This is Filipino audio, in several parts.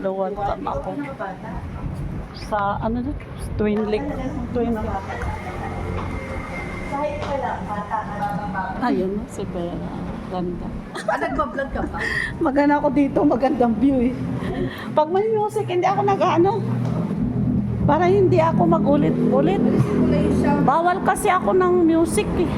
Luwan tam ako. Sa ano dito? Twin Lake. Twin Lake. Ayun, si Bella. Ganda. Nagbablog ka pa? Maganda ako dito, magandang view eh. Pag may music, hindi ako nag-ano. Para hindi ako magulit-ulit. Bawal kasi ako ng music eh.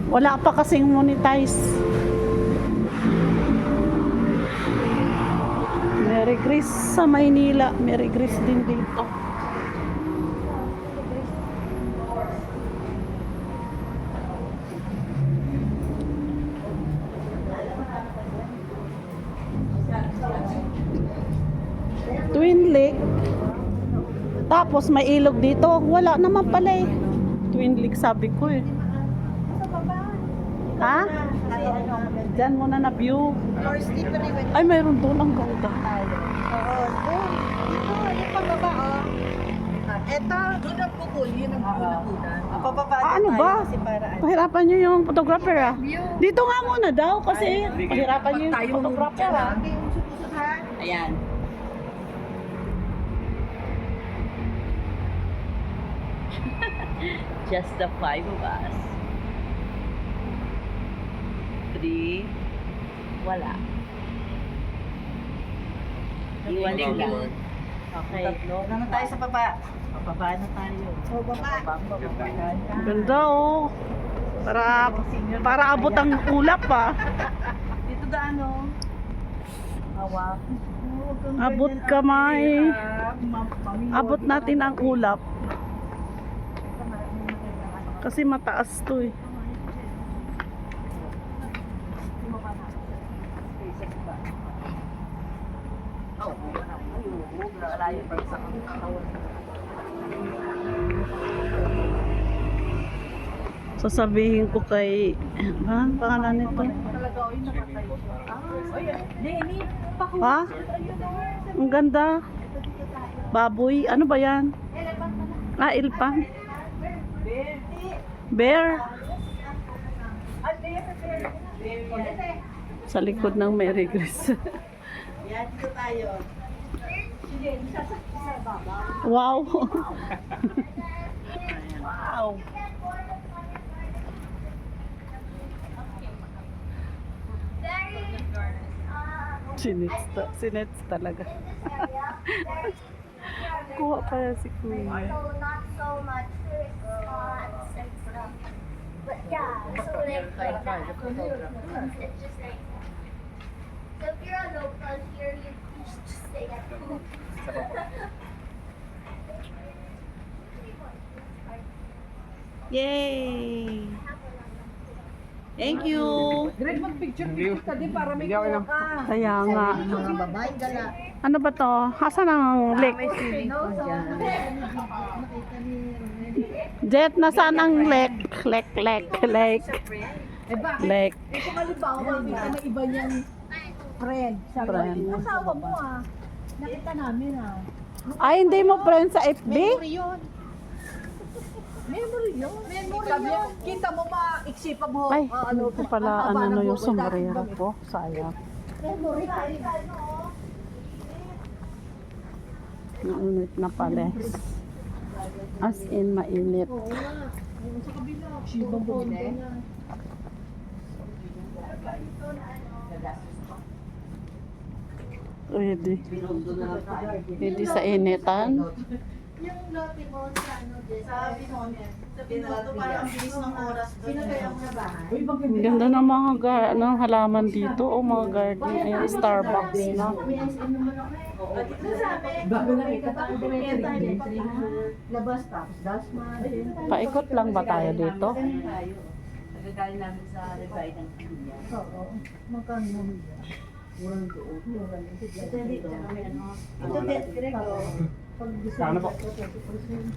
Wala pa kasing monetize. Merry Chris sa Maynila. Merry Chris din dito. Twin Lake. Tapos may ilog dito. Wala naman pala eh. Twin Lake sabi ko eh. Ha? Diyan muna na view. Ay, mayroon doon ang ganda. Yung pababa, oh. Eto, doon ang bukol, yun ang bukulan. Pababa Ano ba? Pahirapan nyo yung photographer ah. Dito nga muna daw kasi pahirapan nyo yung photographer ah. Ayan. Just the five of us. 3. Wala. Iwan sila. Okay. Naman tayo sa baba. Pababa na tayo. O, baba. Ganda oh. Para abot ang ulap ah. Dito daan, oh. Hawak. Abot kamay. Abot natin ang ulap. Kasi mataas to eh. Sasabihin ko kay pangalan nito. Ha? Ang ganda. Baboy. Ano ba yan? Ilpan. Bear. Sa likod ng Mary Grace. Yan, dito tayo. Wow. Wow. Sinets talaga. Kuha pa yan si Kuya. So not so much spots and stuff. But yeah, so like it's just like so if you're a local here, you should just stay at home. Yay! Thank you! Greg, mag-picture ka din para may kuha ka. Kaya nga. Mga babae, gala. Ano ba to? Asan ang lake? Jet, nasaan ang lake? Lake. Eh bakit? Lake. Eh kung halimbawa, makita na iba niyang friend. Sabi Friend. ko, asawa mo ah. Nakita namin ah. Ay, hindi mo friend sa FB? Memory yun. Memory yun. Sabi niya, kita mo maiksipan mo. Ay, ito pala ano yung sombrero ko. Sayang. Memory tayo. Naunit na pala. As in, mainit. Sa kabila. Shibang bumili. Pwede. Pwede sa initan. Yung lote mo sa ano din. Sabi mo, parang ang bilis ng oras doon. Sino kaya mo na bahay? Ang ganda ng mga halaman dito o mga garden. Ay, Starbucks na. Bago na labas tapos dasma. Paikot lang ba tayo dito? Nagagaling namin sa Revay ng Kanya. Oo. Magkano naman yan? Murang doon. Ito dito kami ano. Ito Greg. Pag December, 20%.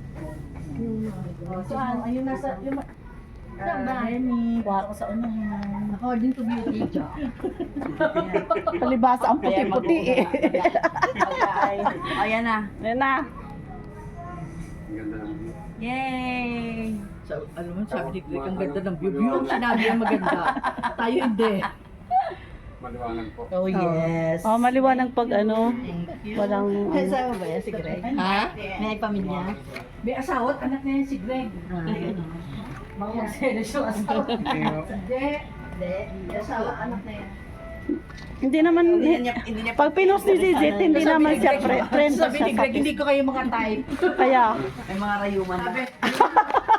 Saan? Ayun nasa... Saan ba? Kuha ko sa unahan. According to beauty. Palibasa ang puti-puti eh. Ayan na. Yan na. Yay! Alam mo, sabi ni Greg, ang ganda ng view. View ang sinabi ang maganda. Tayo hindi. maliwanag po. Oh, yes. Oh, maliwanag pag ano, walang... May asawa ba yan si Greg? Ha? May pamilya? May asawa at anak na yan si Greg. Mga magselos yung asawa. Hindi. May asawa, anak na yan. Hindi naman, pag pinost ni Gigit, hindi naman siya friend Sabi siya ni sa Greg, hindi ko kayo mga type. Kaya, Ay, mga rayuman.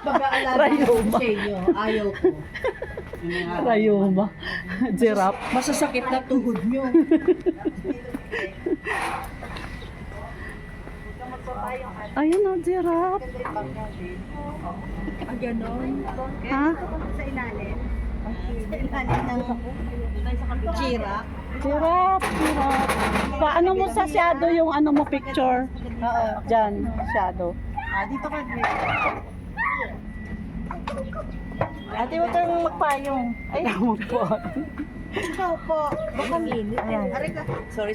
Pag-aalala Rayuma. ko sa inyo, ayaw ko. Rayuma. Giraffe. Masasakit na tuhod nyo. Ayun o, giraffe. Ah, ganon. Ha? Sa ilalim. Sa ilalim ng chira. Giraffe, giraffe. Paano mo sa shadow yung ano mo picture? Oo. Diyan, shadow. Ah, dito ka, Greg. Ate, huwag kang magpayong. Ay, Tama po. ikaw po. Baka minit. Ayan. Aray ka. Sorry.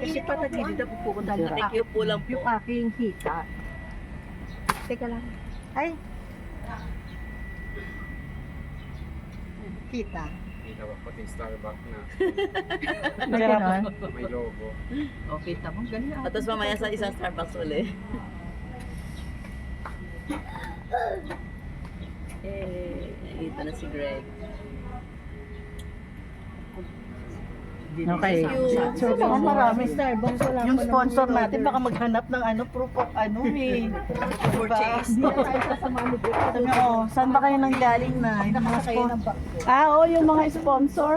Kasi patagilid ako pupunta ng Nakikiupo lang po. yung aking hita. Teka lang. Ay. Kita. Kita ba pati Starbucks na Giraffe. may logo. Okay, tamang ganyan. At tapos mamaya sa isang Starbucks uli. Nakita na si Greg. Okay. So, baka marami Starbucks. Yung sponsor natin, baka maghanap ng ano, proof of ano eh. Purchase. Sabi ko, saan ba kayo nang galing na? Yung mga sponsor. Ah, oo, yung mga sponsor.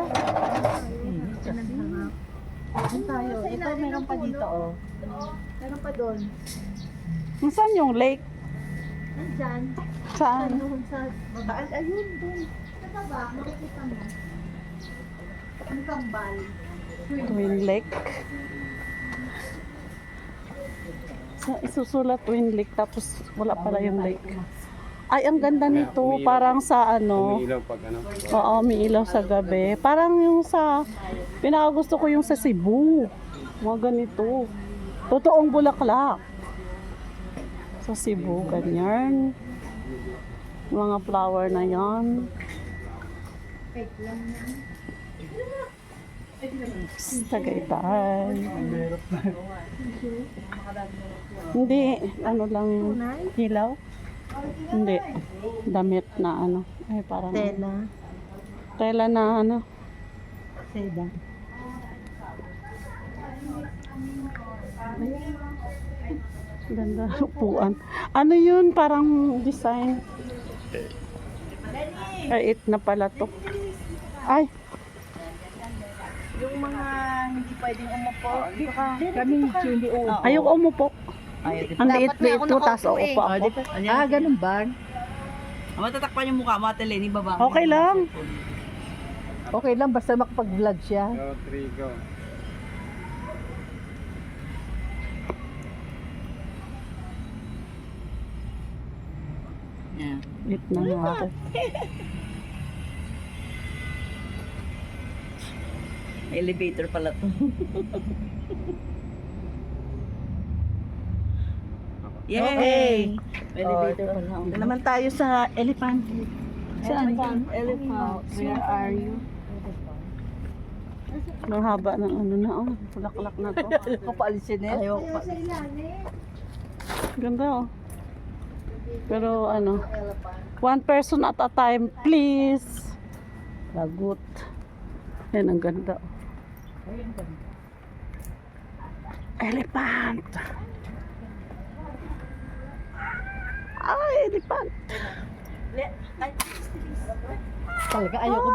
Tayo. Ito, meron pa dito, oh. Meron pa doon. Saan yung lake? Nandyan. Saan? Doon sa babaan. Ayun, doon. Sa baba, makikita mo. Ang kambal. Twin Lake. So, isusulat Twin Lake tapos wala pala yung lake. Ay, ang ganda nito. Parang sa ano. Umiilaw pag ano. Oo, may ilaw sa gabi. Parang yung sa, pinakagusto ko yung sa Cebu. Mga ganito. Totoong bulaklak. Sa Cebu, ganyan. Mga flower na yan. Tagaytay. Hindi, ano lang yung hilaw. Hindi, damit na ano. Ay, parang Tela. tela na ano. Seda. Ganda upuan. Ano yun? Parang design. Ay, it na pala to. Ay, Yung mga hindi pwedeng umupo, kami hindi uupo. ayoko umupo. Ang liit-liit to, tapos uupo Ah, ako. dito. Ganun ba? Matatakpan yung mukha mo, Ate Lenny, baba. Okay lang. Okay lang, basta makapag-vlog siya. Go, 3, go. Yeah. Lit na nga ako. Elevator pala to. Yay! Elevator pala. Ito naman tayo sa elephant. Saan? Elephant. Where are you? Ang haba ng ano na, oh. Bulaklak na to. Kapaalisin eh. Ayaw ko pa. Sa ilalim. Ganda, oh. Pero ano, one person at a time, please. Lagot. Yan, ang ganda. Elephant. Ay, elephant. Talaga ayaw ko.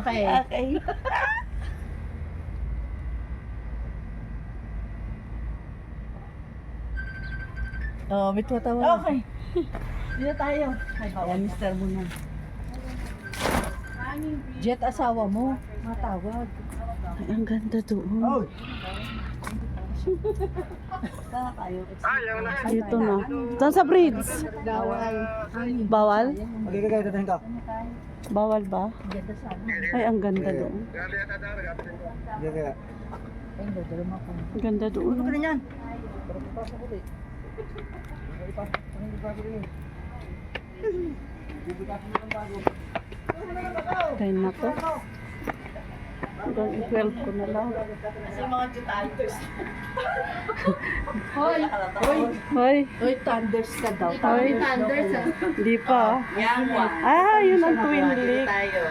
Okay. Okay. Oh, may tumatawa. Okay. Dito tayo. Ayan, Mr. Muna. Jet asawa mo. Matawag. Ay, ang ganda doon. Dito na. Saan sa bridge? Bawal? Bawal ba? Ay, ang ganda doon. Ang ganda doon. Ano yan? Kain na to. Hanggang i-12 ko na lang. Kasi yung mga jutaytos. Hoy! Hoy, Hoy, thunders ka daw. hoy. Hindi pa. Young one. Ah, yun ang twin lake. Tayo.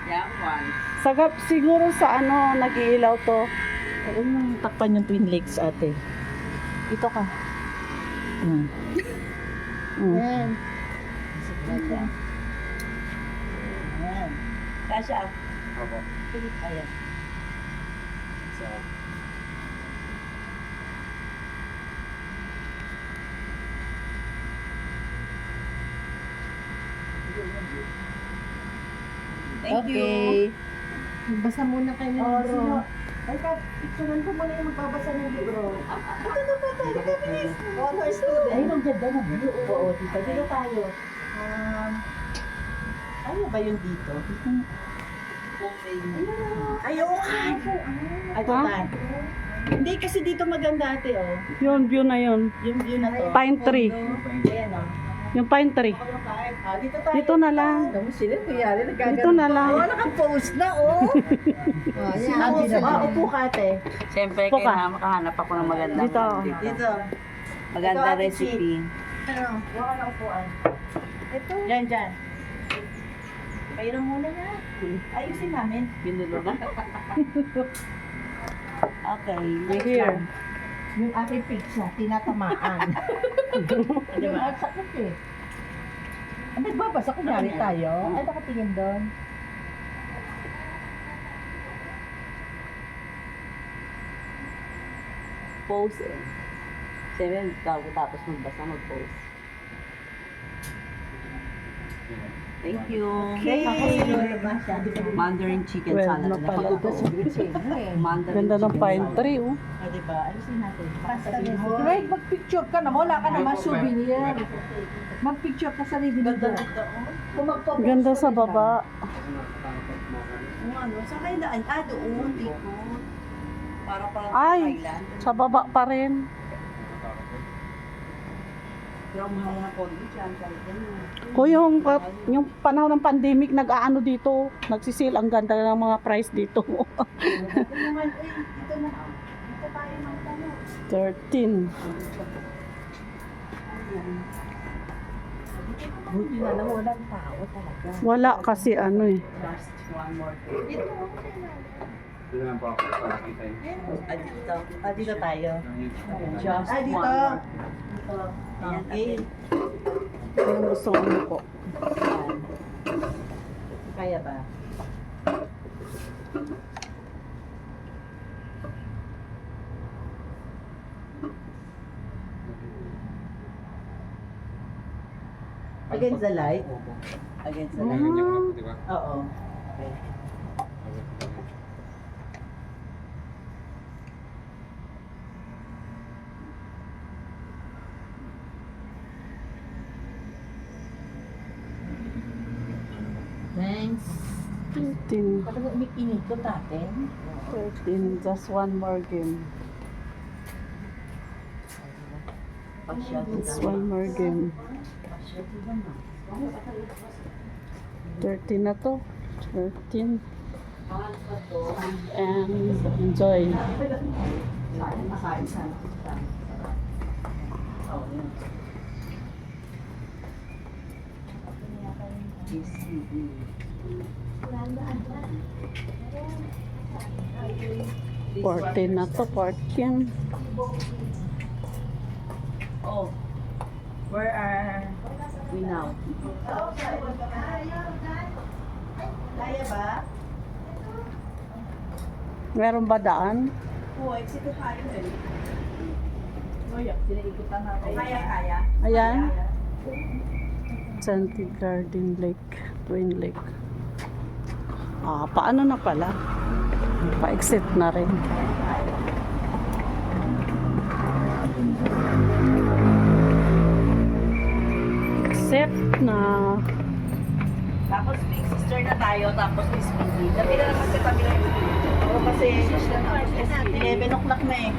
Young one. Sagap siguro sa ano, nag-iilaw to. Ayun, takpan yung Twin Lakes ate. Dito ka. Mm. Ayan. Kasha. Opo. Ayan. So, Thank you. Okay. Basa muna kayo ng libro. Ay, picturean ko muna yung magbabasa ng libro. Honor student. Ay, nandiyan na view. Oo, dito. Dito tayo. Ano ba yung dito? Ayoko. Ay, ito Ha? tayo. Hindi, kasi dito maganda ate, oh. Yun, view na yun. Yung view na to. Pine tree. Ayan, oh. Yung pine tree. Ah, dito tayo. Dito na lang. Alam mo sila, kuyari, nagkagano. Dito na lang. Oh, naka-post na, oh. Oh, yan. Upo ka, ate. Siyempre, Upo ka. kailangan makahanap ako ng magandang Dito. Dito. Maganda Ito, Ate recipe. Ano? Huwag ka na upuan. Ito. Yan, dyan. Painom muna na. Ayusin namin. Binulo na. Okay. Here. Yung aking pizza, tinatamaan. Diba? Ang sakit eh. Ang nagbabasa, kunyari tayo. Ay, nakatingin doon. Post eh. Siyempre, tapos magbasa, mag-post. Thank you. Okay. Mandarin chicken 12 salad. na pala. Mandarin Ganda ng chicken pine salad. tree, oh. O, diba? Alisin natin. Right, mag-picture ka na. Wala ka naman souvenir. Mag-picture ka sa living room. Kung magpo-post Ganda ka sa rin baba. Kung ano, saan kayo daan? Ah, doon, dito. Para parang Ay, Thailand. sa baba pa rin. Pero mahal na kondo dyan. Ko yung panahon ng pandemic, nag-aano dito, nagsisil, ang ganda ng mga price dito. Ito naman, dito na. Dito tayo magtanong. 13. Buti na lang walang tao talaga. Wala kasi ano eh. Last one more. Dito lang po ako para kita yun. Dito. Dito tayo. Just Dito. one more. Ayan, Okay. Yung gusto ko po. Kaya ba? Against the light? Against the Ah. light. Ganyan ko na po, di ba? Oo. Okay. Thanks. 13. Parang umikinikot natin. 13. Just one more game. Just one more game. 13 na to. 13. And enjoy. This 14 na to. 14. Oh, where are we now? Kaya ba? Meron ba daan? Oh, exit tayo eh. Sinaikutan natin. Kaya. Ayan. Santi Garden Lake. Twin Lake. Ah, paano na pala? Pa-exit na rin. Exit na. Tapos big sister na tayo, tapos Miss Mindy. Dami na naman sa kami lang. Oo, kasi 11 o'clock na eh.